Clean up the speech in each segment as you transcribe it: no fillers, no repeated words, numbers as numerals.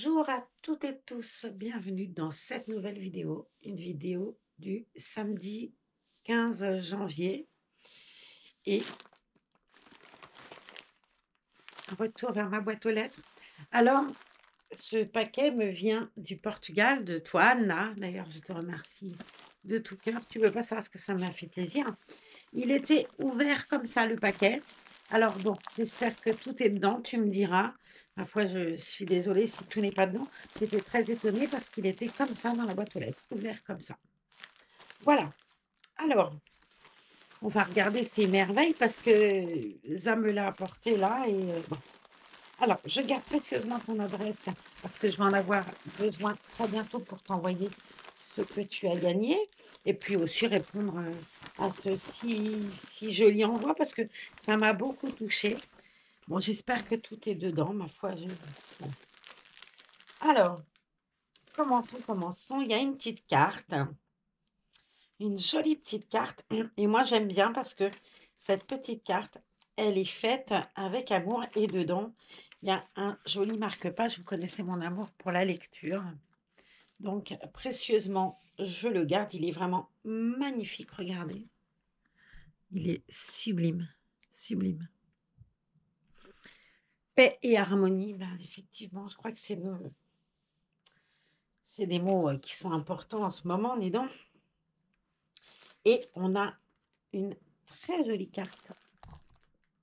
Bonjour à toutes et tous, bienvenue dans cette nouvelle vidéo, une vidéo du samedi 15 janvier et un retour vers ma boîte aux lettres. Alors, ce paquet me vient du Portugal, de toi, Anna. D'ailleurs, je te remercie de tout cœur. Tu ne veux pas savoir ce que ça m'a fait plaisir. Il était ouvert comme ça, le paquet. Alors bon, j'espère que tout est dedans, tu me diras. Ma foi, je suis désolée si tout n'est pas dedans. J'étais très étonnée parce qu'il était comme ça dans la boîte aux lettres, ouvert comme ça. Voilà. Alors, on va regarder ces merveilles parce que ça me l'a apporté là et bon. Alors, je garde précieusement ton adresse parce que je vais en avoir besoin très bientôt pour t'envoyer ce que tu as gagné et puis aussi répondre à ce si joli envoi parce que ça m'a beaucoup touchée. Bon, j'espère que tout est dedans, ma foi. Bon. Alors, commençons. Il y a une petite carte, une jolie petite carte. Et moi, j'aime bien parce que cette petite carte, elle est faite avec amour. Et dedans, il y a un joli marque-page. Vous connaissez mon amour pour la lecture. Donc, précieusement, je le garde. Il est vraiment magnifique. Regardez. Il est sublime. Sublime. Paix et harmonie. Ben, effectivement, je crois que c'est des mots qui sont importants en ce moment, dis donc. Et on a une très jolie carte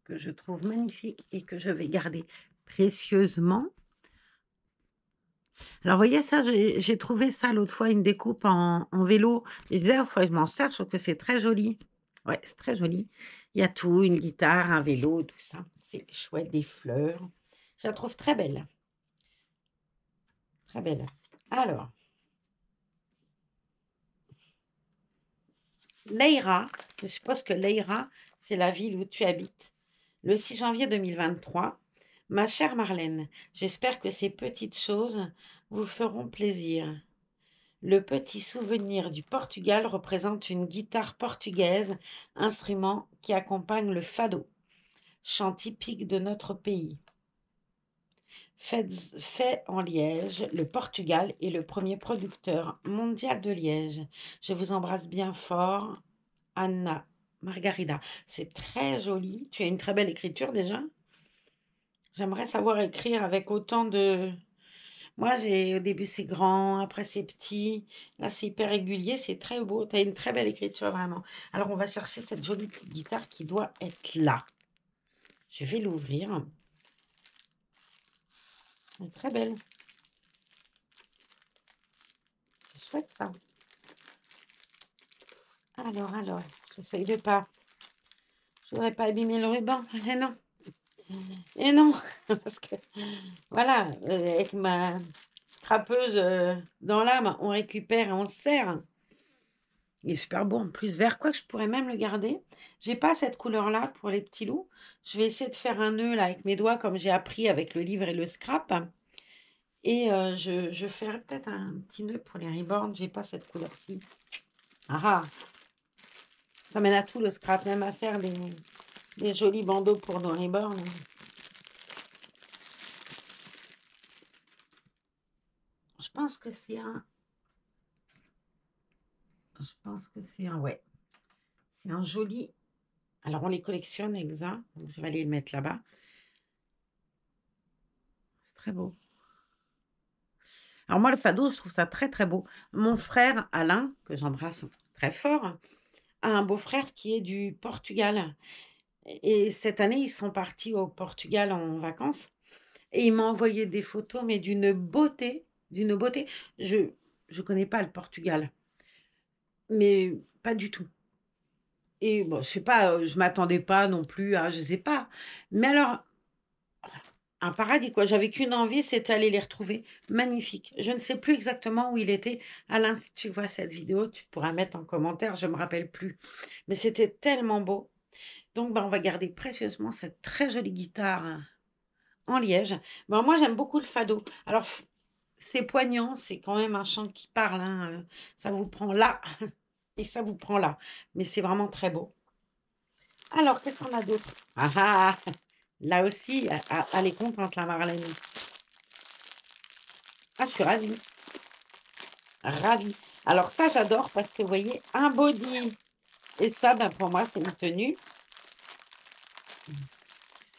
que je trouve magnifique et que je vais garder précieusement. Alors, vous voyez ça, j'ai trouvé ça l'autre fois, une découpe en vélo. Et je disais, il faut que je m'en sers, je trouve que c'est très joli. Ouais, c'est très joli. Il y a tout, une guitare, un vélo, tout ça. C'est chouette, des fleurs. Je la trouve très belle. Très belle. Alors, Leïra, je suppose que Leïra, c'est la ville où tu habites. Le 6 janvier 2023, ma chère Marlène, j'espère que ces petites choses vous feront plaisir. Le petit souvenir du Portugal représente une guitare portugaise, instrument qui accompagne le fado, chant typique de notre pays. Fait en liège, le Portugal est le premier producteur mondial de liège. Je vous embrasse bien fort, Anna Margarida. C'est très joli. Tu as une très belle écriture déjà. J'aimerais savoir écrire avec autant de... Moi, au début, c'est grand, après, c'est petit. Là, c'est hyper régulier, c'est très beau. Tu as une très belle écriture, vraiment. Alors, on va chercher cette jolie petite guitare qui doit être là. Je vais l'ouvrir. Elle est très belle. C'est chouette, ça. Alors, j'essaye de pas... Je voudrais pas abîmer le ruban. Eh non. Et non, parce que, voilà, avec ma scrapeuse dans l'âme, on récupère et on se sert. Il est super beau en plus, vert, quoi que je pourrais même le garder. J'ai pas cette couleur-là pour les petits loups. Je vais essayer de faire un nœud là avec mes doigts comme j'ai appris avec le livre et le scrap. Et je ferai peut-être un petit nœud pour les ribornes. J'ai pas cette couleur-ci. Ah ah, ça mène à tout le scrap, même à faire des jolis bandeaux pour nos ribornes. Je pense que c'est un... Je pense que c'est un... Ouais, c'est un joli... Alors, on les collectionne, exact. Donc, je vais aller le mettre là-bas. C'est très beau. Alors moi, le fado, je trouve ça très, très beau. Mon frère Alain, que j'embrasse très fort, a un beau-frère qui est du Portugal. Et cette année, ils sont partis au Portugal en vacances. Et il m'a envoyé des photos, mais d'une beauté, d'une beauté. Je connais pas le Portugal, mais pas du tout. Et bon, je sais pas, je m'attendais pas non plus à, je sais pas. Mais alors, un paradis, quoi. J'avais qu'une envie, c'était aller les retrouver. Magnifique. Je ne sais plus exactement où il était. Alain, si tu vois cette vidéo, tu pourras mettre en commentaire. Je ne me rappelle plus. Mais c'était tellement beau. Donc, ben, on va garder précieusement cette très jolie guitare en liège. Ben, moi, j'aime beaucoup le fado. Alors, c'est poignant. C'est quand même un chant qui parle, hein. Ça vous prend là et ça vous prend là. Mais c'est vraiment très beau. Alors, qu'est-ce qu'on a d'autre? Ah ah! Là aussi, elle est contente, la Marlène. Ah, je suis ravie, ravie. Alors ça, j'adore parce que, vous voyez, un body et ça, ben, pour moi, c'est une tenue.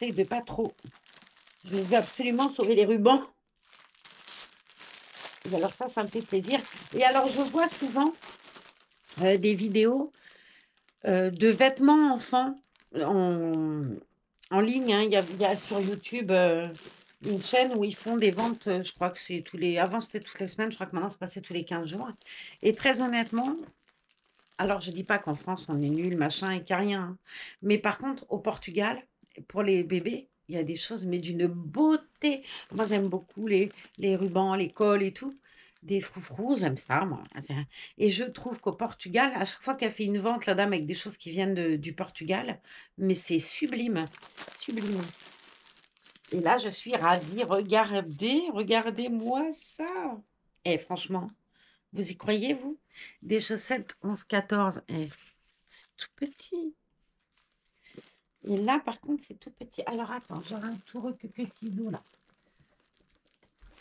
J'essaie de pas trop. Je veux absolument sauver les rubans. Et alors ça me fait plaisir. Et alors, je vois souvent des vidéos de vêtements enfants en, en ligne, hein. Il y a sur YouTube une chaîne où ils font des ventes. Je crois que c'est tous les. Avant, c'était toutes les semaines. Je crois que maintenant, c'est passé tous les 15 jours. Et très honnêtement, alors je dis pas qu'en France, on est nul, machin, et qu'il n'y a rien, hein. Mais par contre, au Portugal, pour les bébés, il y a des choses, mais d'une beauté. Moi, j'aime beaucoup les rubans, les cols et tout. Des froufrous, j'aime ça, moi. Et je trouve qu'au Portugal, à chaque fois qu'elle fait une vente, la dame, avec des choses qui viennent du Portugal, mais c'est sublime, sublime. Et là, je suis ravie. Regardez, regardez-moi ça. Et franchement, vous y croyez, vous? Des chaussettes 11-14. C'est tout petit. Et là, par contre, c'est tout petit. Alors, attends, j'aurai un tout que ciseaux, là.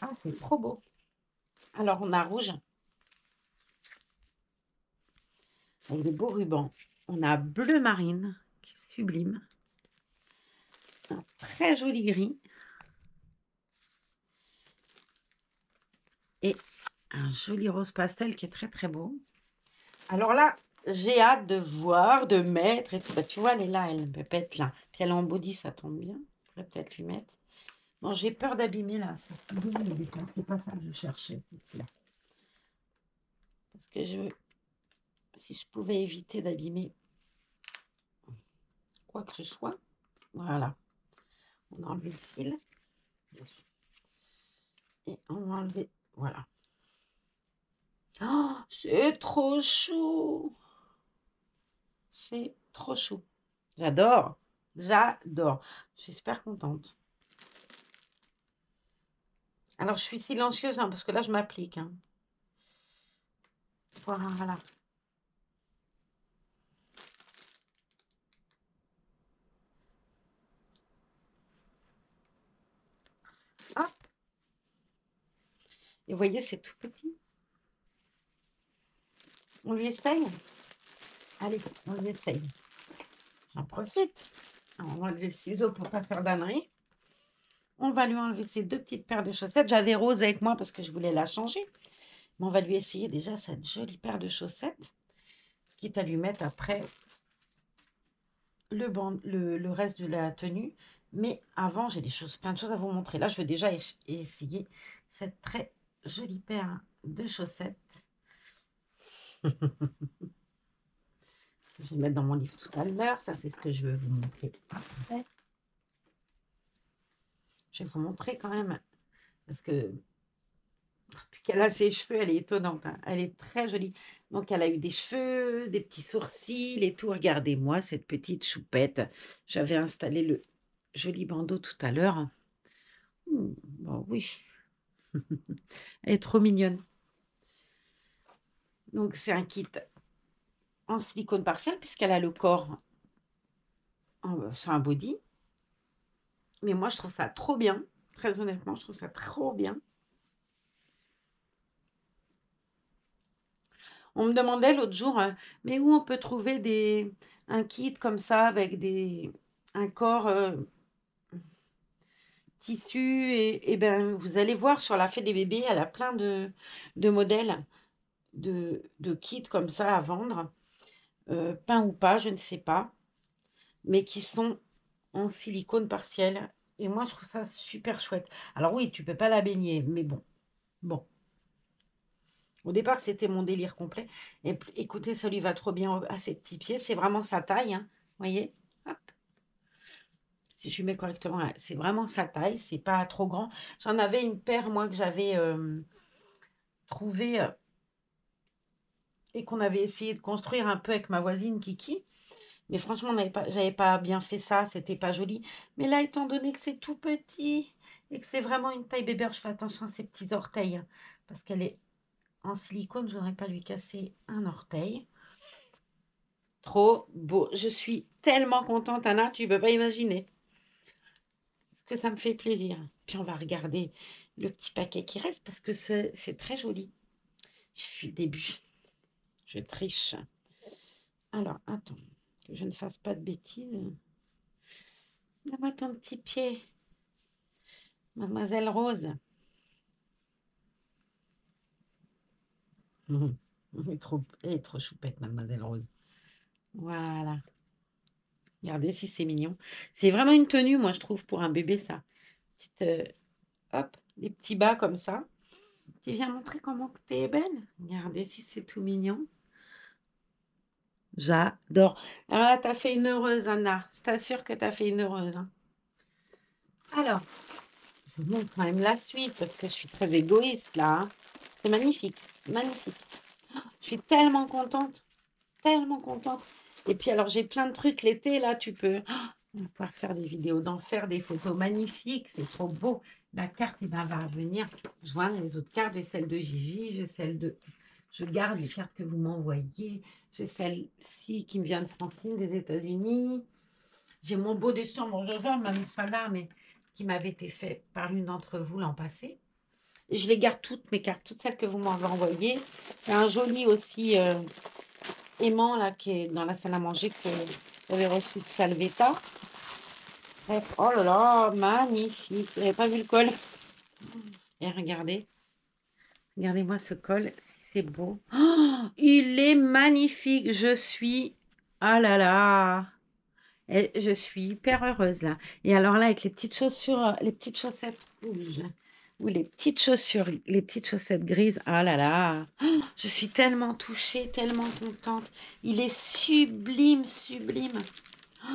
Ah, c'est trop beau. Alors, on a rouge, avec des beaux rubans. On a bleu marine, qui est sublime. Un très joli gris. Et un joli rose pastel qui est très, très beau. Alors là, j'ai hâte de voir, de mettre. Et tout. Bah, tu vois, elle est là, elle peut être là. Puis elle est en body, ça tombe bien. Je pourrais peut-être lui mettre. Bon, j'ai peur d'abîmer là. C'est pas ça que je cherchais. C'est là. Parce que si je pouvais éviter d'abîmer quoi que ce soit. Voilà. On a enlevé le fil. Et on va enlever. Voilà. Oh, c'est trop chou. C'est trop chou. J'adore. J'adore. Je suis super contente. Alors, je suis silencieuse hein, parce que là, je m'applique. Hein. Voilà. Hop. Et vous voyez, c'est tout petit. On lui essaye. Allez, on lui essaye. J'en profite. Alors, on va enlever le ciseau pour ne pas faire d'ânerie. On va lui enlever ses deux petites paires de chaussettes. J'avais Rose avec moi parce que je voulais la changer. Mais on va lui essayer déjà cette jolie paire de chaussettes. Quitte à lui mettre après le reste de la tenue. Mais avant, j'ai plein de choses à vous montrer. Là, je vais déjà essayer cette très jolie paire de chaussettes. Je vais mettre dans mon livre tout à l'heure. Ça, c'est ce que je vais vous montrer après. Je vais vous montrer quand même. Parce que depuis qu'elle a ses cheveux, elle est étonnante. Hein. Elle est très jolie. Donc, elle a eu des cheveux, des petits sourcils et tout. Regardez-moi cette petite choupette. J'avais installé le joli bandeau tout à l'heure. Bon, oui. Elle est trop mignonne. Donc, c'est un kit en silicone partiel puisqu'elle a le corps. C'est un body. Mais moi, je trouve ça trop bien. Très honnêtement, je trouve ça trop bien. On me demandait l'autre jour, mais où on peut trouver un kit comme ça avec un corps tissu et ben vous allez voir sur la Fée des bébés, elle a plein de modèles de kits comme ça à vendre, peints ou pas, je ne sais pas, mais qui sont en silicone partiel. Et moi, je trouve ça super chouette. Alors oui, tu peux pas la baigner, mais bon, bon. Au départ, c'était mon délire complet. Et écoutez, ça lui va trop bien à ses petits pieds. C'est vraiment sa taille, hein. Vous voyez? Hop. Si je lui mets correctement, c'est vraiment sa taille. C'est pas trop grand. J'en avais une paire, moi, que j'avais trouvée et qu'on avait essayé de construire un peu avec ma voisine Kiki. Mais franchement, j'avais pas bien fait ça. C'était pas joli. Mais là, étant donné que c'est tout petit et que c'est vraiment une taille bébé, je fais attention à ses petits orteils. Hein, parce qu'elle est en silicone, je voudrais pas lui casser un orteil. Trop beau. Je suis tellement contente, Anna, tu ne peux pas imaginer. Parce que ça me fait plaisir. Puis on va regarder le petit paquet qui reste parce que c'est très joli. Je suis le début. Je triche. Alors, attends, que je ne fasse pas de bêtises. Donne-moi ton petit pied, Mademoiselle Rose. Elle est trop choupette, Mademoiselle Rose. Voilà. Regardez si c'est mignon. C'est vraiment une tenue, moi, je trouve, pour un bébé, ça. Petite, hop, des petits bas comme ça. Tu viens montrer comment tu es belle. Regardez si c'est tout mignon. J'adore. Alors là, tu as fait une heureuse, Anna. Je t'assure que tu as fait une heureuse. Hein. Alors, je vous montre quand même la suite parce que je suis très égoïste là. Hein. C'est magnifique. Magnifique. Je suis tellement contente. Tellement contente. Et puis alors, j'ai plein de trucs l'été là. Tu peux... on va pouvoir faire des vidéos d'enfer, des photos magnifiques. C'est trop beau. La carte, eh ben, va revenir. Je vois les autres cartes. J'ai celle de Gigi. J'ai celle de... Je garde les cartes que vous m'envoyez. J'ai celle-ci qui me vient de Francine, des États-Unis. J'ai mon beau décembre, je vois, même pas là, mais qui m'avait été fait par l'une d'entre vous l'an passé. Et je les garde toutes, mes cartes, toutes celles que vous m'avez envoyées. Il y a un joli aussi aimant là qui est dans la salle à manger que j'avais reçu de Salvetta. Bref, oh là là, magnifique. Vous n'avez pas vu le col? Et regardez. Regardez-moi ce col, c'est beau. Oh, il est magnifique. Je suis... Ah là là. Et je suis hyper heureuse là. Et alors là, avec les petites chaussures, les petites chaussettes rouges ou les petites chaussures, les petites chaussettes grises. Ah là là. Oh, je suis tellement touchée, tellement contente. Il est sublime, sublime. Oh,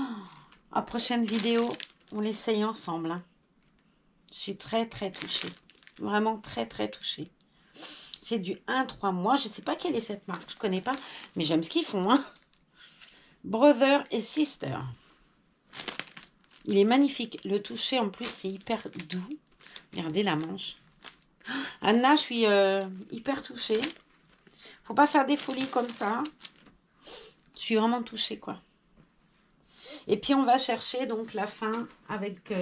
à prochaine vidéo, on l'essaye ensemble. Hein. Je suis très, très touchée. Vraiment très, très touchée. C'est du 1-3 mois. Je ne sais pas quelle est cette marque. Je ne connais pas. Mais j'aime ce qu'ils font. Hein. Brother et Sister. Il est magnifique. Le toucher, en plus, c'est hyper doux. Regardez la manche. Anna, je suis hyper touchée. Faut pas faire des folies comme ça. Je suis vraiment touchée, quoi. Et puis, on va chercher donc la fin avec...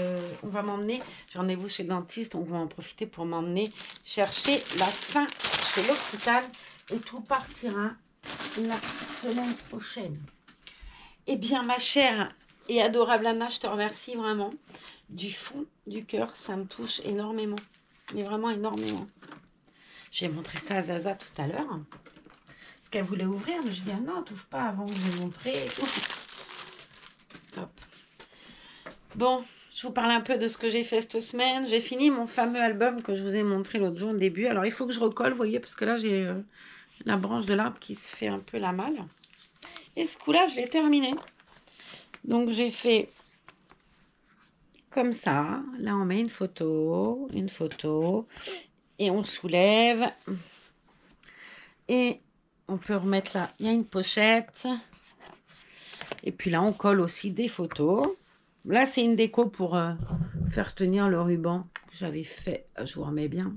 on va m'emmener... J'ai rendez-vous chez le dentiste, donc on va en profiter pour m'emmener chercher la fin chez l'hôpital. Et tout partira la semaine prochaine. Eh bien, ma chère et adorable Anna, je te remercie vraiment. Du fond du cœur, ça me touche énormément. Mais vraiment énormément. J'ai montré ça à Zaza tout à l'heure. Parce qu'elle voulait ouvrir, mais je dis ah non, t'ouvres pas avant que je vous montre. Top. Bon, je vous parle un peu de ce que j'ai fait cette semaine. J'ai fini mon fameux album que je vous ai montré l'autre jour au début. Alors, il faut que je recolle, vous voyez, parce que là, j'ai la branche de l'arbre qui se fait un peu la malle. Et ce coup-là, je l'ai terminé. Donc, j'ai fait comme ça. Là, on met une photo, et on soulève. Et on peut remettre là, il y a une pochette. Et puis là, on colle aussi des photos. Là, c'est une déco pour faire tenir le ruban que j'avais fait. Je vous remets bien.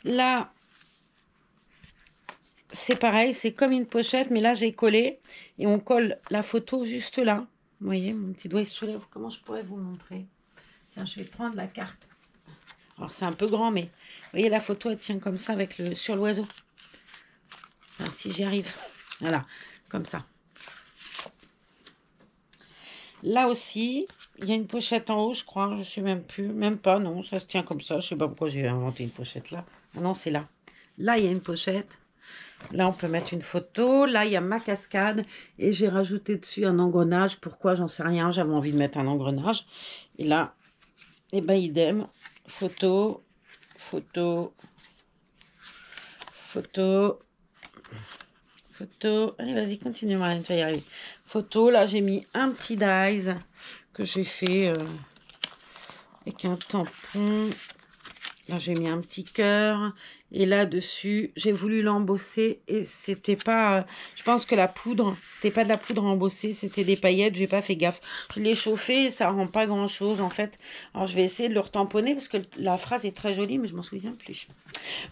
Là, c'est pareil, c'est comme une pochette, mais là, j'ai collé. Et on colle la photo juste là. Vous voyez, mon petit doigt il se soulève. Comment je pourrais vous montrer? Tiens, je vais prendre la carte. Alors, c'est un peu grand, mais vous voyez, la photo, elle tient comme ça avec sur l'oiseau. Enfin, si j'y arrive. Voilà, comme ça. Là aussi, il y a une pochette en haut, je crois. Je ne sais même plus. Même pas, non. Ça se tient comme ça. Je ne sais pas pourquoi j'ai inventé une pochette là. Ah non, c'est là. Là, il y a une pochette. Là, on peut mettre une photo. Là, il y a ma cascade. Et j'ai rajouté dessus un engrenage. Pourquoi? J'en sais rien. J'avais envie de mettre un engrenage. Et là, eh ben, idem. Photo. Photo. Photo. Photo. Allez, vas-y, continue, Marlène. Tu vas y arriver. Photo. Là, j'ai mis un petit dies que j'ai fait avec un tampon. Là, j'ai mis un petit cœur. Et là-dessus, j'ai voulu l'embosser. Et c'était pas... je pense que la poudre, c'était pas de la poudre embossée. C'était des paillettes. J'ai pas fait gaffe. Je l'ai chauffé et ça rend pas grand-chose, en fait. Alors, je vais essayer de le retamponner parce que la phrase est très jolie, mais je m'en souviens plus.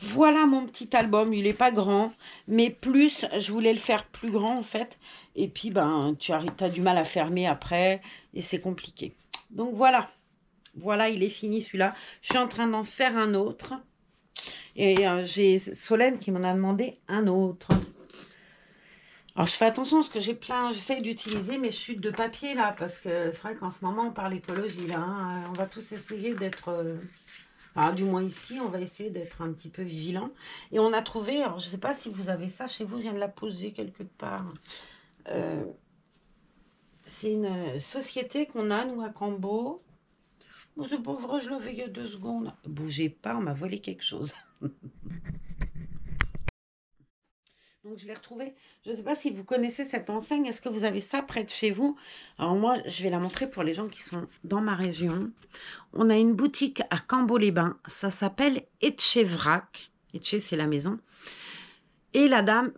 Voilà mon petit album. Il est pas grand. Mais plus, je voulais le faire plus grand, en fait. Et puis, ben, tu as du mal à fermer après. Et c'est compliqué. Donc voilà. Voilà, il est fini celui-là. Je suis en train d'en faire un autre. Et j'ai Solène qui m'en a demandé un autre. Alors, je fais attention parce que j'ai plein... J'essaye d'utiliser mes chutes de papier, là. Parce que c'est vrai qu'en ce moment, on parle écologie, là. Hein. On va tous essayer d'être... Enfin, du moins ici, on va essayer d'être un petit peu vigilant. Et on a trouvé... Alors, je ne sais pas si vous avez ça chez vous. Je viens de la poser quelque part. C'est une société qu'on a, nous, à Cambo. Oh, c'est pas vrai, je l'avais il y a 2 secondes. Bougez pas, on m'a volé quelque chose. Donc je l'ai retrouvé. Je ne sais pas si vous connaissez cette enseigne. Est-ce que vous avez ça près de chez vous? Alors moi, je vais la montrer pour les gens qui sont dans ma région. On a une boutique à Cambo-les-Bains. Ça s'appelle Etchevrac. Etche, c'est la maison. Et la dame,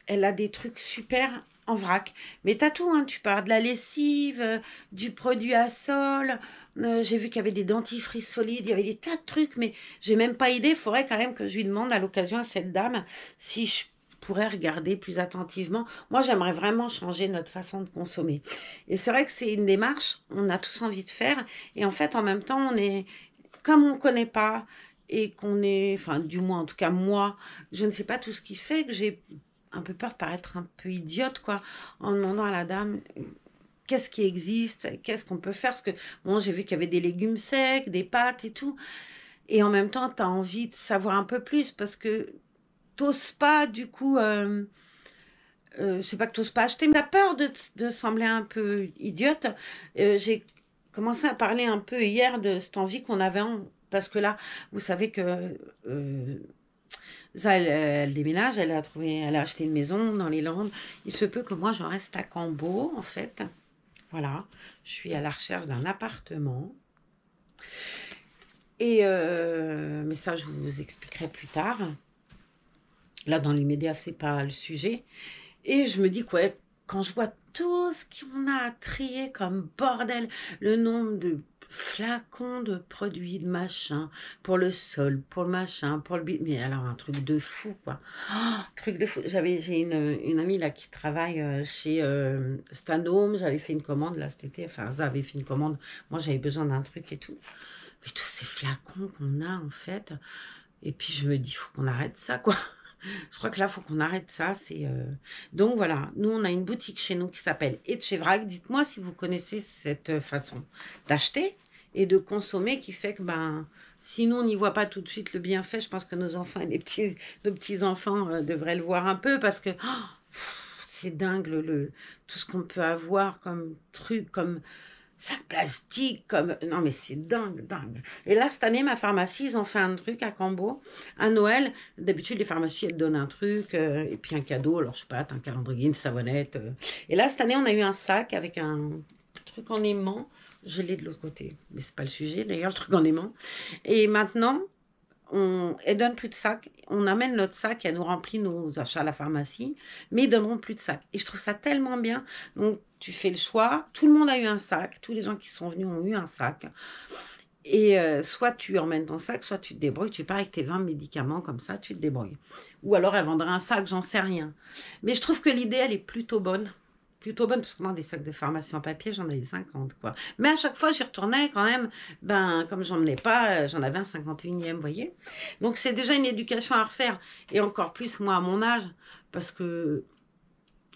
elle a des trucs super en vrac. Mais t'as tout, hein. Tu pars de la lessive, du produit à sol. J'ai vu qu'il y avait des dentifrices solides. Il y avait des tas de trucs, mais j'ai même pas idée. Il faudrait quand même que je lui demande à l'occasion à cette dame si je pourrais regarder plus attentivement. Moi, j'aimerais vraiment changer notre façon de consommer. Et c'est vrai que c'est une démarche, on a tous envie de faire. Et en fait, en même temps, on est, comme on ne connaît pas et qu'on est, enfin, du moins, en tout cas, moi, je ne sais pas tout ce qui fait que j'ai un peu peur de paraître un peu idiote, quoi, en demandant à la dame qu'est-ce qui existe, qu'est-ce qu'on peut faire. Parce que, bon, j'ai vu qu'il y avait des légumes secs, des pâtes et tout. Et en même temps, tu as envie de savoir un peu plus parce que t'oses pas, du coup, c'est pas que t'oses pas acheter, mais t'as peur de sembler un peu idiote. J'ai commencé à parler un peu hier de cette envie qu'on avait, parce que là, vous savez que ça, elle déménage, elle a acheté une maison dans les Landes. Il se peut que moi, je reste à Cambo, en fait. Voilà, je suis à la recherche d'un appartement. Et mais ça, je vous expliquerai plus tard. Là, dans l'immédiat, c'est pas le sujet. Et je me dis que ouais, quand je vois tout ce qu'on a à trier comme bordel, le nombre de flacons de produits, de machin, pour le sol, pour le machin, pour le... Mais alors, un truc de fou, quoi. Oh, truc de fou. J'ai une amie là qui travaille chez Stanome. J'avais fait une commande là cet été. Enfin, ça avait fait une commande. Moi, j'avais besoin d'un truc et tout. Mais tous ces flacons qu'on a, en fait. Et puis, je me dis, il faut qu'on arrête ça, quoi. Je crois que là, il faut qu'on arrête ça. Donc voilà, nous, on a une boutique chez nous qui s'appelle Etchevrac. Dites-moi si vous connaissez cette façon d'acheter et de consommer qui fait que, ben, si nous, on n'y voit pas tout de suite le bienfait, je pense que nos enfants et nos petits-enfants devraient le voir un peu parce que c'est dingue tout ce qu'on peut avoir comme truc, comme sac plastique, comme... Non, mais c'est dingue, dingue. Et là, cette année, ma pharmacie, ils ont fait un truc à Cambo, à Noël. D'habitude, les pharmacies, elles donnent un truc, et puis un cadeau, alors je sais pas, un calendrier, une savonnette. Et là, cette année, on a eu un sac avec un truc en aimant. Je l'ai de l'autre côté, mais c'est pas le sujet, d'ailleurs, le truc en aimant. Et maintenant, elles donnent plus de sacs. On amène notre sac et elle nous remplit nos achats à la pharmacie, mais ils donneront plus de sacs. Et je trouve ça tellement bien. Donc, tu fais le choix. Tout le monde a eu un sac. Tous les gens qui sont venus ont eu un sac. Et soit tu emmènes ton sac, soit tu te débrouilles. Tu pars avec tes 20 médicaments comme ça, tu te débrouilles. Ou alors, elle vendra un sac, j'en sais rien. Mais je trouve que l'idée, elle est plutôt bonne. Plutôt bonne, parce que moi, des sacs de pharmacie en papier, j'en avais 50, quoi. Mais à chaque fois, j'y retournais quand même. Ben, comme j'en menais pas, j'en avais un 51e, vous voyez. Donc, c'est déjà une éducation à refaire. Et encore plus, moi, à mon âge, parce que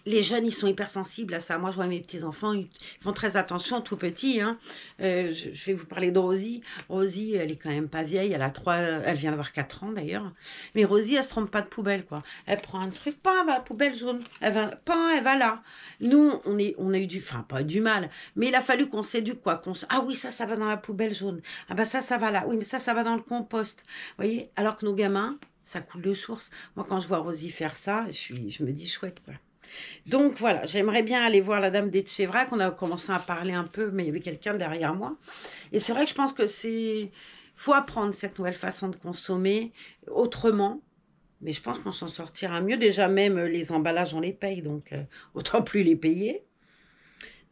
les jeunes, ils sont hypersensibles à ça. Moi, je vois mes petits-enfants, ils font très attention, tout petits. Hein. Je vais vous parler de Rosie. Rosie, elle est quand même pas vieille. Elle vient d'avoir 4 ans d'ailleurs. Mais Rosie, elle se trompe pas de poubelle, quoi. Elle prend un truc, pas, elle va à la poubelle jaune. Elle va là. Nous, on a eu enfin, pas du mal, mais il a fallu qu'on s'éduque, quoi. Ah oui, ça va dans la poubelle jaune. Ah bah ça va là. Oui, mais ça va dans le compost. Vous voyez, alors que nos gamins, ça coule de source. Moi, quand je vois Rosie faire ça, je me dis chouette, quoi. Donc voilà, j'aimerais bien aller voir la dame d'Etchevrac. On a commencé à parler un peu, mais il y avait quelqu'un derrière moi. Et c'est vrai que je pense que faut apprendre cette nouvelle façon de consommer autrement. Mais je pense qu'on s'en sortira mieux. Déjà, même les emballages, on les paye, donc autant plus les payer.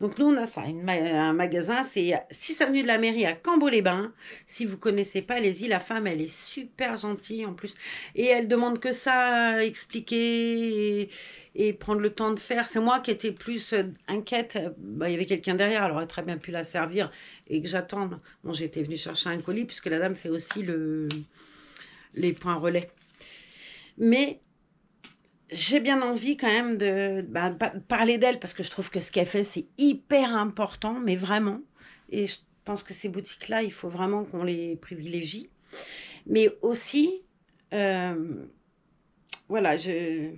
Donc nous, on a ça, un magasin, c'est 6 avenue de la Mairie à Cambo-les-Bains. Si vous connaissez pas, allez-y, la femme, elle est super gentille en plus. Et elle demande que ça, expliquer et prendre le temps de faire. C'est moi qui étais plus inquiète. Bah, il y avait quelqu'un derrière, elle aurait très bien pu la servir et que j'attende. Bon, j'étais venue chercher un colis puisque la dame fait aussi les points relais. Mais j'ai bien envie quand même de parler d'elle parce que je trouve que ce qu'elle fait, c'est hyper important, mais vraiment. Et je pense que ces boutiques-là, il faut vraiment qu'on les privilégie. Mais aussi, voilà, je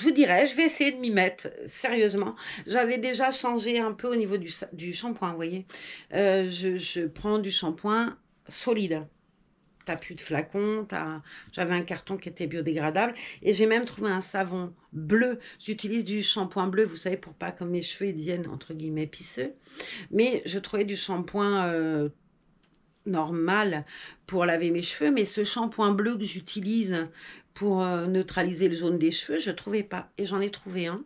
vous dirais, je vais essayer de m'y mettre, sérieusement. J'avais déjà changé un peu au niveau du shampoing, vous voyez. Je prends du shampoing solide. T'as plus de flacons, j'avais un carton qui était biodégradable et j'ai même trouvé un savon bleu. J'utilise du shampoing bleu, vous savez, pour pas que mes cheveux deviennent entre guillemets pisseux. Mais je trouvais du shampoing normal pour laver mes cheveux, mais ce shampoing bleu que j'utilise pour neutraliser le jaune des cheveux, je trouvais pas. Et j'en ai trouvé un.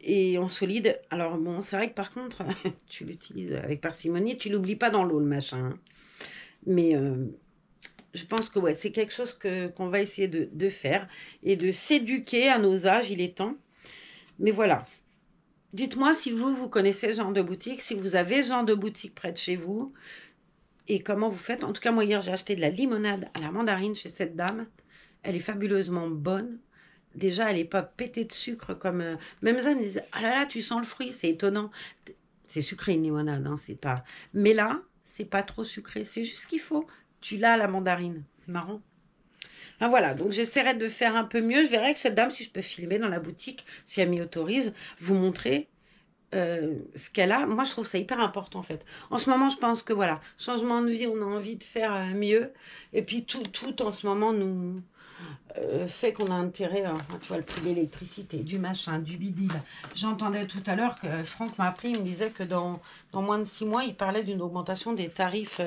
Et en solide, alors bon, c'est vrai que par contre, tu l'utilises avec parcimonie, tu l'oublies pas dans l'eau le machin. Mais je pense que ouais, c'est quelque chose qu'on va essayer de faire et de s'éduquer à nos âges, il est temps. Mais voilà. Dites-moi si vous connaissez ce genre de boutique, si vous avez ce genre de boutique près de chez vous et comment vous faites. En tout cas, moi, hier, j'ai acheté de la limonade à la mandarine chez cette dame. Elle est fabuleusement bonne. Déjà, elle n'est pas pétée de sucre comme... Même ça, elle me disait, ah là là, tu sens le fruit, c'est étonnant. C'est sucré une limonade, hein, c'est pas... Mais là, c'est pas trop sucré, c'est juste ce qu'il faut. Tu l'as à la mandarine. C'est marrant. Ah, voilà, donc j'essaierai de faire un peu mieux. Je verrai avec cette dame si je peux filmer dans la boutique, si elle m'y autorise, vous montrer ce qu'elle a. Moi, je trouve ça hyper important en fait. En ce moment, je pense que voilà, changement de vie, on a envie de faire mieux. Et puis tout en ce moment nous fait qu'on a intérêt, tu vois, le prix de l'électricité, du machin, du bidule. J'entendais tout à l'heure que Franck m'a appris, il me disait que dans moins de 6 mois, il parlait d'une augmentation des tarifs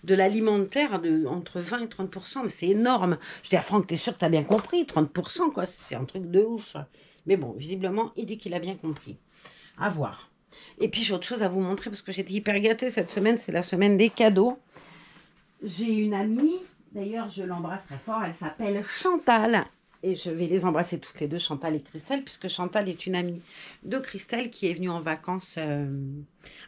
de l'alimentaire entre 20 et 30%. Mais c'est énorme. Je dis à Franck, t'es sûr que t'as bien compris? 30%, quoi, c'est un truc de ouf. Mais bon, visiblement, il dit qu'il a bien compris. À voir. Et puis, j'ai autre chose à vous montrer parce que j'étais hyper gâtée cette semaine. C'est la semaine des cadeaux. J'ai une amie... D'ailleurs, je l'embrasse très fort. Elle s'appelle Chantal. Et je vais les embrasser toutes les deux, Chantal et Christelle, puisque Chantal est une amie de Christelle qui est venue en vacances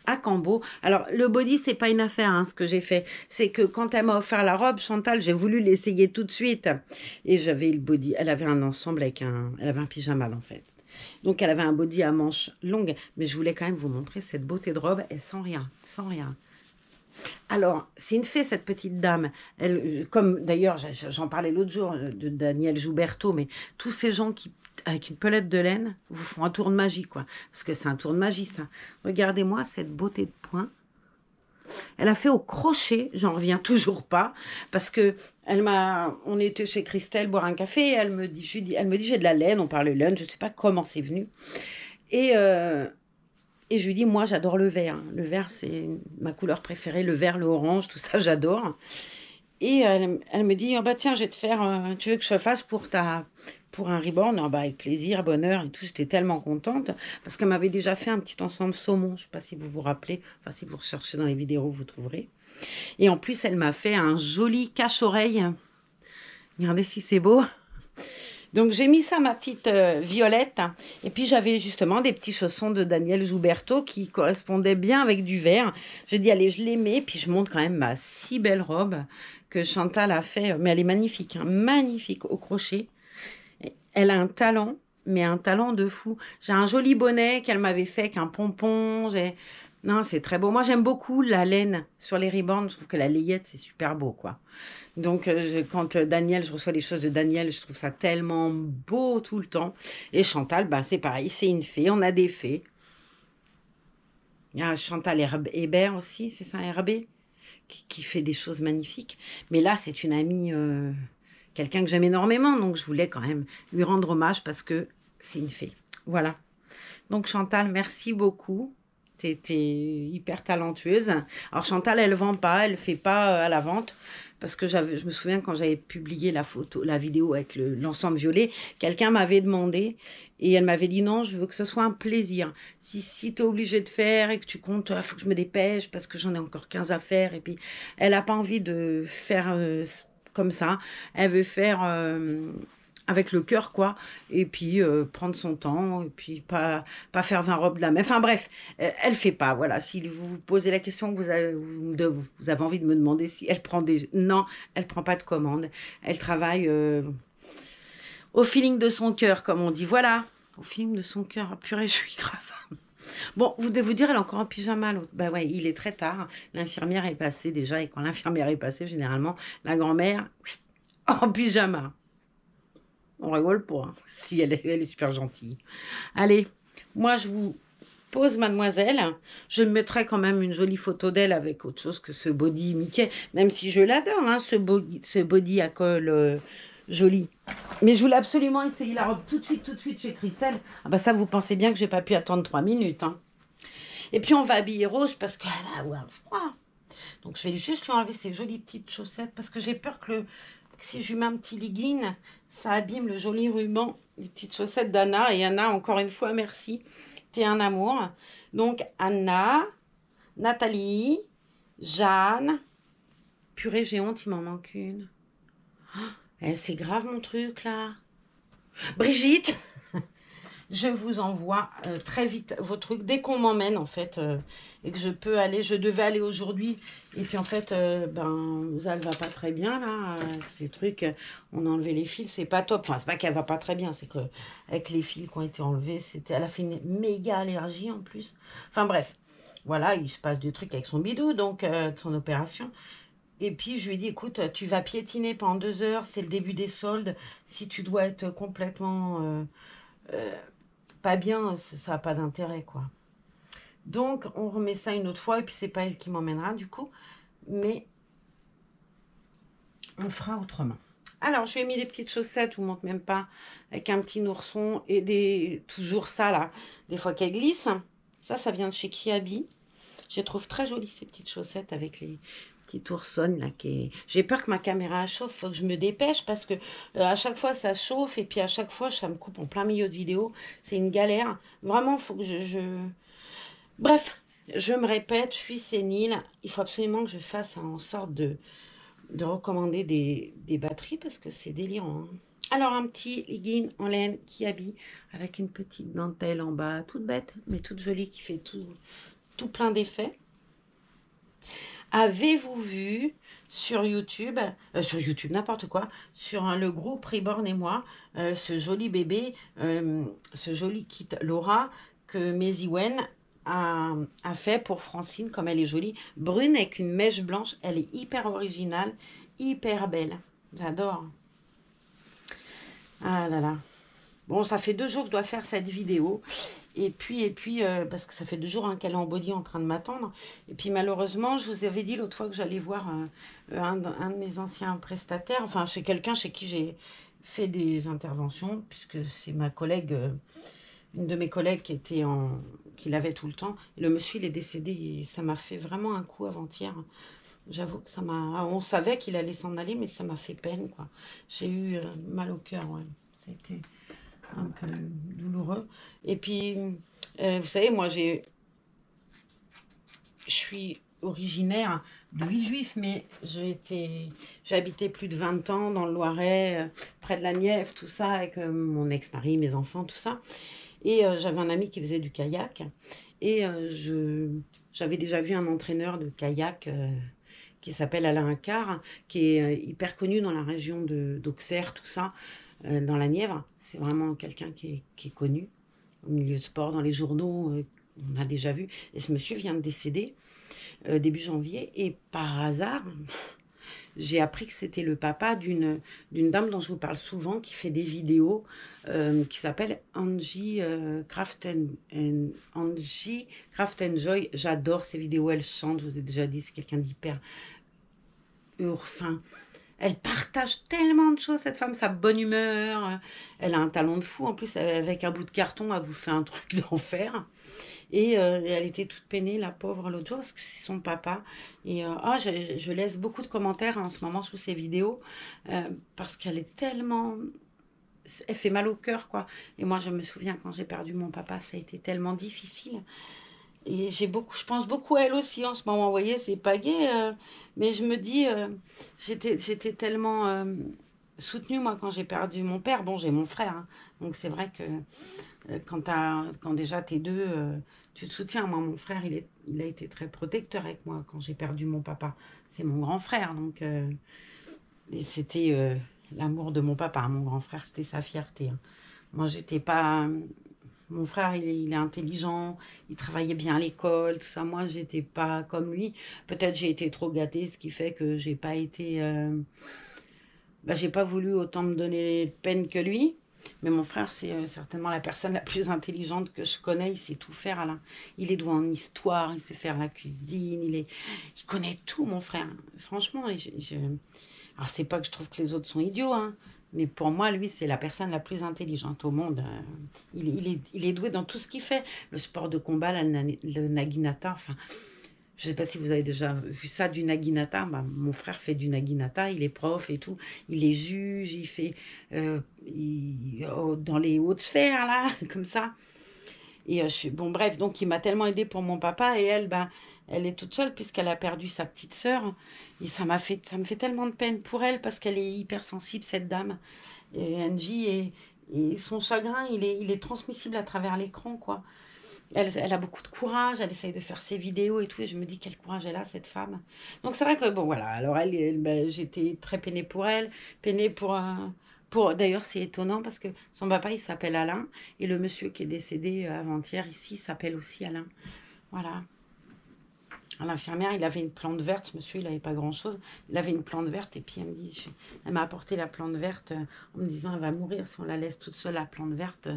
à Cambo. Alors, le body, c'est pas une affaire, hein, ce que j'ai fait. C'est que quand elle m'a offert la robe, Chantal, j'ai voulu l'essayer tout de suite. Et j'avais le body. Elle avait un ensemble avec elle avait un pyjama, en fait. Donc, elle avait un body à manches longues. Mais je voulais quand même vous montrer cette beauté de robe. Elle sans rien, sans rien. Alors, c'est une fée, cette petite dame. Elle, comme d'ailleurs, j'en parlais l'autre jour de Daniel Jouberto, mais tous ces gens qui, avec une pelette de laine, vous font un tour de magie, quoi. Parce que c'est un tour de magie, ça. Regardez-moi cette beauté de point. Elle a fait au crochet, j'en reviens toujours pas, parce que on était chez Christelle boire un café, et elle me dit, j'ai de la laine, on parlait laine, je sais pas comment c'est venu. Et je lui dis, moi, j'adore le vert. Le vert, c'est ma couleur préférée. Le vert, le orange, tout ça, j'adore. Et elle me dit, oh, bah, tiens, je vais te faire... tu veux que je fasse pour un reborn? Oh, bah, avec plaisir, bonheur et tout. J'étais tellement contente parce qu'elle m'avait déjà fait un petit ensemble saumon. Je ne sais pas si vous vous rappelez. Enfin, si vous recherchez dans les vidéos, vous trouverez. Et en plus, elle m'a fait un joli cache-oreille. Regardez si c'est beau. Donc, j'ai mis ça, ma petite violette. Et puis, j'avais justement des petits chaussons de Daniel Jouberto qui correspondaient bien avec du vert. Je dis, allez, je les mets. Puis, je montre quand même ma si belle robe que Chantal a fait. Mais elle est magnifique, hein, magnifique au crochet. Elle a un talent, mais un talent de fou. J'ai un joli bonnet qu'elle m'avait fait avec un pompon. Non, c'est très beau. Moi, j'aime beaucoup la laine sur les ribands. Je trouve que la layette, c'est super beau, quoi. Donc, quand Daniel, je reçois des choses de Daniel, je trouve ça tellement beau tout le temps. Et Chantal, ben, c'est pareil, c'est une fée. On a des fées. Il y a Chantal Hébert aussi, c'est ça, Herbé, qui fait des choses magnifiques. Mais là, c'est une amie, quelqu'un que j'aime énormément. Donc, je voulais quand même lui rendre hommage parce que c'est une fée. Voilà. Donc, Chantal, merci beaucoup. T'es hyper talentueuse. Alors Chantal, elle vend pas, elle fait pas à la vente parce que je me souviens quand j'avais publié la vidéo avec l'ensemble violet, quelqu'un m'avait demandé Et elle m'avait dit non, je veux que ce soit un plaisir. Si tu es obligé de faire et que tu comptes, il faut que je me dépêche parce que j'en ai encore 15 à faire. Et puis, elle n'a pas envie de faire comme ça. Elle veut faire avec le cœur, quoi. Et puis, prendre son temps. Et puis, pas faire 20 robes de la même. Enfin, bref, elle fait pas. Voilà, si vous vous posez la question que vous avez envie de me demander si elle prend des... Non, elle prend pas de commande. Elle travaille... au feeling de son cœur, comme on dit. Voilà, au feeling de son cœur. Ah, purée, je suis grave. Bon, vous devez vous dire, elle est encore en pyjama, l'autre. Bah ouais, il est très tard. L'infirmière est passée déjà. Et quand l'infirmière est passée, généralement, la grand-mère, en pyjama. On rigole pas, hein, si elle est super gentille. Allez, moi, je vous pose mademoiselle. Je mettrai quand même une jolie photo d'elle avec autre chose que ce body Mickey. Même si je l'adore, hein, ce body à col joli. Mais je voulais absolument essayer la robe tout de suite chez Christelle. Ah bah ça, vous pensez bien que j'ai pas pu attendre 3 minutes. Hein. Et puis on va habiller Rose parce qu'elle va avoir froid. Donc je vais juste lui enlever ses jolies petites chaussettes parce que j'ai peur que si je lui mets un petit legging, ça abîme le joli ruban des petites chaussettes d'Anna. Et Anna, encore une fois, merci. T'es un amour. Donc Anna, Nathalie, Jeanne. Purée, j'ai honte, il m'en manque une. Oh, c'est grave mon truc là. Brigitte, je vous envoie très vite vos trucs. Dès qu'on m'emmène, en fait, et que je peux aller, je devais aller aujourd'hui. Et puis, en fait, ça ne va pas très bien, là. Ces trucs, on a enlevé les fils, c'est pas top. Enfin, c'est pas qu'elle va pas très bien, c'est que avec les fils qui ont été enlevés, elle a fait une méga allergie, en plus. Enfin, bref. Voilà, il se passe des trucs avec son bidou, donc, de son opération. Et puis, je lui ai dit, écoute, tu vas piétiner pendant 2 heures, c'est le début des soldes. Si tu dois être complètement... pas bien, ça n'a pas d'intérêt, quoi. Donc, on remet ça une autre fois, et puis c'est pas elle qui m'emmènera, du coup, mais on fera autrement. Alors, je lui ai mis des petites chaussettes, je vous montre même pas, avec un petit ourson, et toujours ça, là, des fois qu'elle glisse. Ça vient de chez Kiabi. Je les trouve très jolies, ces petites chaussettes, avec les petites oursonnes, là, J'ai peur que ma caméra chauffe, faut que je me dépêche, parce que à chaque fois, ça chauffe, et puis à chaque fois, ça me coupe en plein milieu de vidéo. C'est une galère. Vraiment, faut que Bref, je me répète, je suis sénile. Il faut absolument que je fasse en sorte de recommander des batteries, parce que c'est délirant. Hein. Alors, un petit legging en laine qui habille, avec une petite dentelle en bas, toute bête, mais toute jolie, qui fait tout plein d'effets. Avez-vous vu sur YouTube, n'importe quoi, sur le groupe Reborn et moi, ce joli bébé, ce joli kit Laura que Maisy Wen a fait pour Francine, comme elle est jolie, brune avec une mèche blanche, elle est hyper originale, hyper belle, j'adore. Ah là là. Bon, ça fait 2 jours que je dois faire cette vidéo. Et puis parce que ça fait 2 jours hein, qu'elle est en body en train de m'attendre. Et puis malheureusement, je vous avais dit l'autre fois que j'allais voir un de mes anciens prestataires, enfin chez quelqu'un chez qui j'ai fait des interventions, puisque c'est ma collègue, une de mes collègues qui l'avait tout le temps. Et le monsieur, il est décédé et ça m'a fait vraiment un coup avant-hier. J'avoue que ça m'a... On savait qu'il allait s'en aller, mais ça m'a fait peine, quoi. J'ai eu mal au cœur, ouais. Ça a été un peu douloureux. Et puis, vous savez, moi, je suis originaire de Villejuif, mais j'ai habité plus de 20 ans dans le Loiret, près de la Nièvre, tout ça, avec mon ex-mari, mes enfants, tout ça. Et j'avais un ami qui faisait du kayak. Et j'avais déjà vu un entraîneur de kayak qui s'appelle Alain Accard, qui est hyper connu dans la région d'Auxerre, tout ça, dans la Nièvre. C'est vraiment quelqu'un qui est connu au milieu de sport, dans les journaux, on a déjà vu. Et ce monsieur vient de décéder début janvier. Et par hasard, j'ai appris que c'était le papa d'une dame dont je vous parle souvent, qui fait des vidéos, qui s'appelle Angie Craft Angie Craft Joy. J'adore ces vidéos, elle chante, je vous ai déjà dit, c'est quelqu'un d'hyper fin. Elle partage tellement de choses, cette femme, sa bonne humeur. Elle a un talent de fou. En plus, avec un bout de carton, elle vous fait un truc d'enfer. Et elle était toute peinée, la pauvre, l'autre jour, parce que c'est son papa. Et je laisse beaucoup de commentaires en ce moment sous ses vidéos, parce qu'elle est tellement elle fait mal au cœur, quoi. Et moi, je me souviens quand j'ai perdu mon papa, ça a été tellement difficile. Et je pense beaucoup à elle aussi en ce moment. Vous voyez, c'est pas gai, mais je me dis, j'étais tellement soutenue, moi, quand j'ai perdu mon père. Bon, j'ai mon frère, hein. Donc c'est vrai que quand déjà t'es deux, tu te soutiens. Moi, mon frère, il a été très protecteur avec moi quand j'ai perdu mon papa. C'est mon grand frère, donc et c'était l'amour de mon papa. Mon grand frère, c'était sa fierté, hein. Moi, j'étais pas. Mon frère, il est intelligent, il travaillait bien à l'école, tout ça. Moi, j'étais pas comme lui. Peut-être j'ai été trop gâtée, ce qui fait que j'ai pas été. J'ai pas voulu autant me donner de peine que lui. Mais mon frère, c'est certainement la personne la plus intelligente que je connais. Il sait tout faire, Alain. Il est doué en histoire, il sait faire la cuisine, il connaît tout, mon frère. Franchement, alors c'est pas que je trouve que les autres sont idiots, hein, mais pour moi, lui, c'est la personne la plus intelligente au monde. Il est doué dans tout ce qu'il fait. Le sport de combat, le naginata, enfin, je ne sais pas si vous avez déjà vu ça du naginata. Mon frère fait du naginata, il est prof et tout. Il est juge, il fait dans les hautes sphères, là, comme ça. Et bon, bref, donc il m'a tellement aidé pour mon papa. Et elle, elle est toute seule puisqu'elle a perdu sa petite sœur. Et ça me fait tellement de peine pour elle parce qu'elle est hyper sensible, cette dame. Et Angie, et son chagrin, il est transmissible à travers l'écran, quoi. Elle a beaucoup de courage, elle essaye de faire ses vidéos et tout, et je me dis quel courage elle a, cette femme. Donc c'est vrai que, bon voilà, alors j'étais très peinée pour elle, peinée D'ailleurs, c'est étonnant parce que son papa, il s'appelle Alain, et le monsieur qui est décédé avant-hier ici s'appelle aussi Alain. Voilà. L'infirmière, il avait une plante verte, ce monsieur, il n'avait pas grand-chose. Il avait une plante verte, et puis elle m'a apporté la plante verte en me disant, elle va mourir si on la laisse toute seule, la plante verte.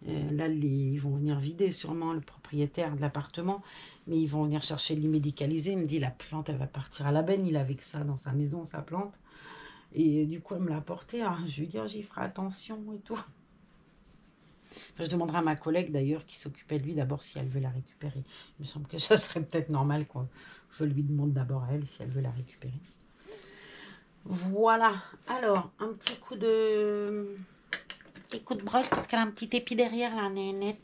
Là, ils vont venir vider sûrement le propriétaire de l'appartement, mais ils vont venir chercher de l'immédicaliser. Il me dit, la plante, elle va partir à la benne. Il avait que ça dans sa maison, sa plante. Et du coup, elle me l'a apporté. Alors, je lui dis, oh, j'y ferai attention et tout. Enfin, je demanderai à ma collègue d'ailleurs qui s'occupait de lui d'abord si elle veut la récupérer. Il me semble que ça serait peut-être normal quoi. Je lui demande d'abord à elle si elle veut la récupérer. Voilà. Alors, un petit coup de brosse parce qu'elle a un petit épi derrière la nénette.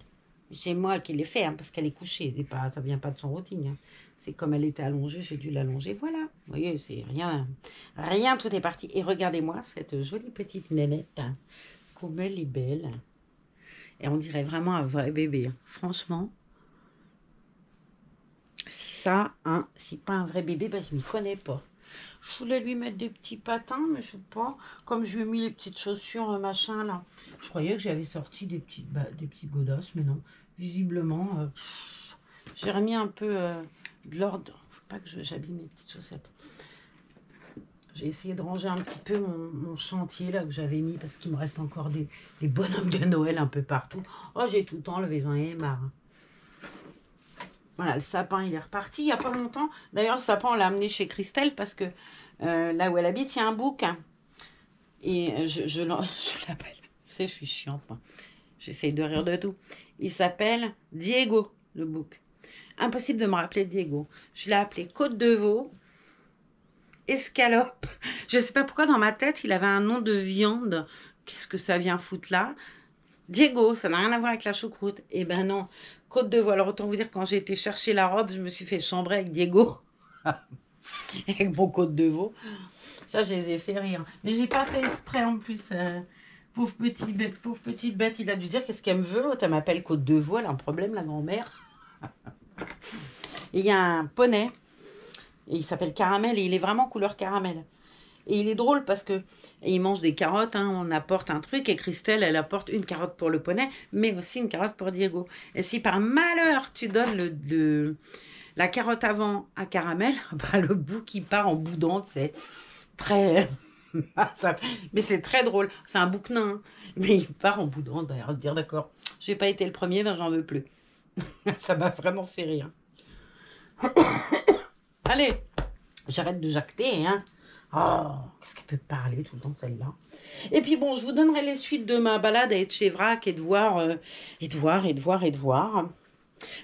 C'est moi qui l'ai fait hein, parce qu'elle est couchée. Ça vient pas de son routine. Hein. C'est comme elle était allongée, j'ai dû l'allonger. Voilà. Vous voyez, c'est rien. Rien, tout est parti. Et regardez-moi cette jolie petite nénette. Hein. Comme elle est belle. Et on dirait vraiment un vrai bébé. Hein. Franchement, si ça, hein, si pas un vrai bébé, je m'y connais pas. Je voulais lui mettre des petits patins, mais je sais pas. Comme je lui ai mis les petites chaussures, machin, là. Je croyais que j'avais sorti des petites godasses, mais non. Visiblement, j'ai remis un peu de l'ordre. Faut pas que j'abîme mes petites chaussettes. J'ai essayé de ranger un petit peu mon chantier là que j'avais mis parce qu'il me reste encore des bonhommes de Noël un peu partout. Oh, j'ai tout enlevé, j'en ai marre. Voilà, le sapin, il est reparti il n'y a pas longtemps. D'ailleurs, le sapin, on l'a amené chez Christelle parce que là où elle habite, il y a un bouc. Hein. Et je l'appelle. Tu sais, je suis chiante, moi. J'essaye de rire de tout. Il s'appelle Diego, le bouc. Impossible de me rappeler Diego. Je l'ai appelé Côte de Veau. Escalope. Je ne sais pas pourquoi dans ma tête, il avait un nom de viande. Qu'est-ce que ça vient foutre là? Diego, ça n'a rien à voir avec la choucroute. Eh ben non. Côte de Veau. Alors autant vous dire, quand j'ai été chercher la robe, je me suis fait chambrer avec Diego. Avec mon Côte de Veau. Ça, je les ai fait rire. Mais j'ai pas fait exprès en plus. Pauvre petite bête, il a dû dire qu'est-ce qu'elle me veut. L'autre, elle m'appelle Côte de Veau. Elle a un problème, la grand-mère. Il y a un poney. Et il s'appelle Caramel et il est vraiment couleur caramel. Et il est drôle parce que il mange des carottes, hein, on apporte un truc et Christelle, elle apporte une carotte pour le poney, mais aussi une carotte pour Diego. Et si par malheur tu donnes la carotte avant à Caramel, le bout qui part en boudant, c'est très... mais c'est très drôle. C'est un bouc nain, hein, mais il part en boudant. D'ailleurs, dire d'accord, j'ai pas été le premier, ben j'en veux plus. Ça m'a vraiment fait rire. Allez, j'arrête de jacter, hein. Oh, qu'est-ce qu'elle peut parler tout le temps, celle-là. Et puis bon, je vous donnerai les suites de ma balade à Etchevrac et de voir, et de voir.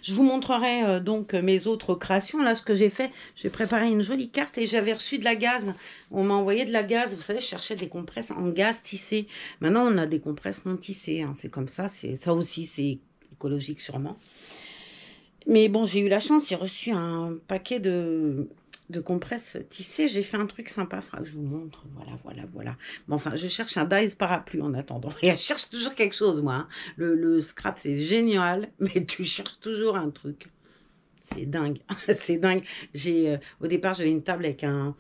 Je vous montrerai donc mes autres créations. Là, ce que j'ai fait, j'ai préparé une jolie carte et j'avais reçu de la gaze. On m'a envoyé de la gaze. Vous savez, je cherchais des compresses en gaze tissées. Maintenant, on a des compresses non tissées. Hein. C'est comme ça. Ça aussi, c'est écologique sûrement. Mais bon, j'ai eu la chance. J'ai reçu un paquet de compresses tissées. J'ai fait un truc sympa. Il faudra que je vous montre. Voilà. Bon, enfin, je cherche un Dies parapluie en attendant. Et je cherche toujours quelque chose, moi. Hein. Le scrap, c'est génial. Mais tu cherches toujours un truc. C'est dingue. C'est dingue. Au départ, j'avais une table avec un...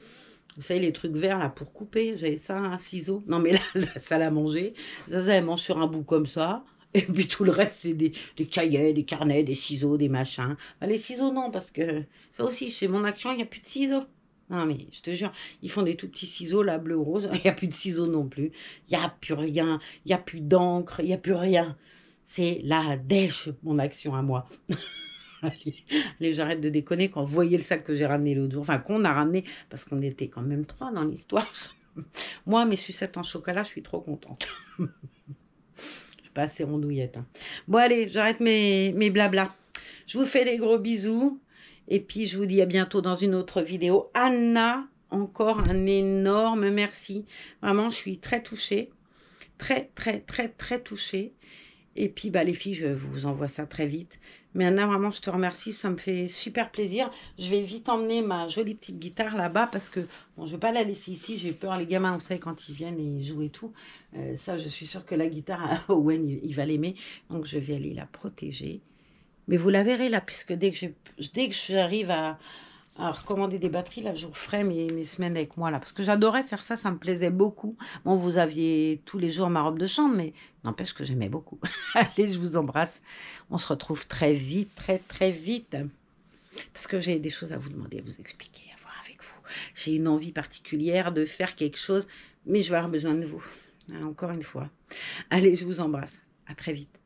Vous savez, les trucs verts, là, pour couper. J'avais ça, un ciseau. Non, mais là ça l'a mangé. Ça, elle mange sur un bout comme ça. Et puis tout le reste, c'est des cahiers, des carnets, des ciseaux, des machins. Bah, les ciseaux, non, parce que ça aussi, chez Mon Action, il n'y a plus de ciseaux. Non, mais je te jure, ils font des tout petits ciseaux, là, bleu, rose. Il n'y a plus de ciseaux non plus. Il n'y a plus rien. Il n'y a plus d'encre. Il n'y a plus rien. C'est la dèche, Mon Action à moi. Allez, j'arrête de déconner quand vous voyez le sac que j'ai ramené l'autre jour. Enfin, qu'on a ramené, parce qu'on était quand même 3 dans l'histoire. Moi, mes sucettes en chocolat, je suis trop contente. Pas assez rondouillette. Hein. Bon, allez, j'arrête mes blabla. Je vous fais des gros bisous. Et puis, je vous dis à bientôt dans une autre vidéo. Anna, encore un énorme merci. Vraiment, je suis très touchée. Très touchée. Et puis, bah, les filles, je vous envoie ça très vite. Mais Anna, vraiment, je te remercie. Ça me fait super plaisir. Je vais vite emmener ma jolie petite guitare là-bas parce que, bon, je ne vais pas la laisser ici. J'ai peur, les gamins, vous savez, quand ils viennent et jouent et tout. Ça, je suis sûre que la guitare, Owen, il va l'aimer. Donc, je vais aller la protéger. Mais vous la verrez là, puisque dès que j'arrive à recommander des batteries, là, je vous ferai mes semaines avec moi, là. Parce que j'adorais faire ça, ça me plaisait beaucoup. Bon, vous aviez tous les jours ma robe de chambre, mais n'empêche que j'aimais beaucoup. Allez, je vous embrasse. On se retrouve très vite, très vite. Parce que j'ai des choses à vous demander, à vous expliquer, à voir avec vous. J'ai une envie particulière de faire quelque chose, mais je vais avoir besoin de vous. Encore une fois. Allez, je vous embrasse. À très vite.